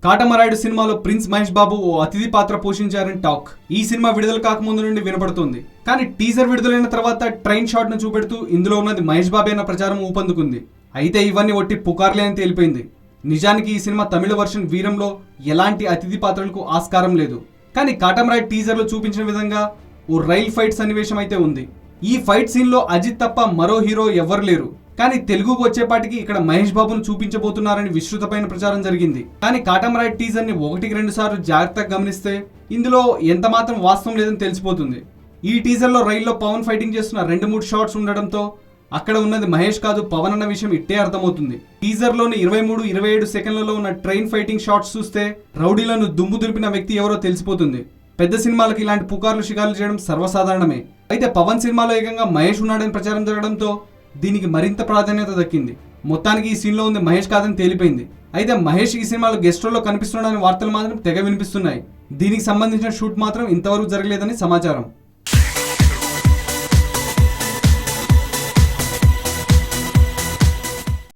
కాటమరాయుడు సినిమాలో ప్రిన్స్ మహేష్ బాబు ఓ అతిథి పాత్ర పోషించారని టాక్ ఈ సినిమా విడుదల కాకముందు నుండి వినపడుతుంది. కానీ టీజర్ విడుదలైన తర్వాత ట్రైన్ షాట్ ను చూపెడుతూ ఇందులో ఉన్నది మహేష్ బాబే అన్న ప్రచారం ఊపందుకుంది. అయితే ఇవన్నీ ఒట్టి పుకార్లే అని తేలిపోయింది. నిజానికి ఈ సినిమా తమిళ వర్షన్ వీరంలో ఎలాంటి అతిథి పాత్రలకు ఆస్కారం లేదు. కానీ కాటమరాయుడు టీజర్ లో చూపించిన విధంగా ఓ రైల్ ఫైట్ సన్నివేశం అయితే ఉంది. ఈ ఫైట్ సీన్ లో అజిత్ తప్ప మరో హీరో ఎవ్వరు లేరు. కానీ తెలుగుకు వచ్చేపాటికి ఇక్కడ మహేష్ బాబును చూపించబోతున్నారని విస్తృతమైన ప్రచారం జరిగింది. కానీ కాటమరాయుడు టీజర్ ని 1-2 సార్లు జాగ్రత్తగా గమనిస్తే ఇందులో ఎంత మాత్రం వాస్తవం లేదని తెలిసిపోతుంది. ఈ టీజర్ లో రైల్లో పవన్ ఫైటింగ్ చేస్తున్న 2-3 షాట్స్ ఉండడంతో అక్కడ ఉన్నది మహేష్ కాదు పవన్ అన్న విషయం ఇట్టే అర్థమవుతుంది. టీజర్ లోని 23-27 సెకండ్లలో ఉన్న ట్రైన్ ఫైటింగ్ షాట్స్ చూస్తే రౌడీలను దుమ్ము దులిపిన వ్యక్తి ఎవరో తెలిసిపోతుంది. పెద్ద సినిమాలకు ఇలాంటి పుకార్లు షికార్లు చేయడం సర్వసాధారణమే. అయితే పవన్ సినిమాలో ఏకంగా మహేష్ ఉన్నాడని ప్రచారం జరగడంతో దీనికి మరింత ప్రాధాన్యత దక్కింది. మొత్తానికి ఈ సీన్ లో ఉంది మహేష్ కాదని తేలిపోయింది. అయితే మహేష్ ఈ సినిమాలో గెస్ట్ రోల్లో కనిపిస్తున్నాడని వార్తలు మాత్రం తెగ వినిపిస్తున్నాయి. దీనికి సంబంధించిన షూట్ మాత్రం ఇంతవరకు జరగలేదని సమాచారం.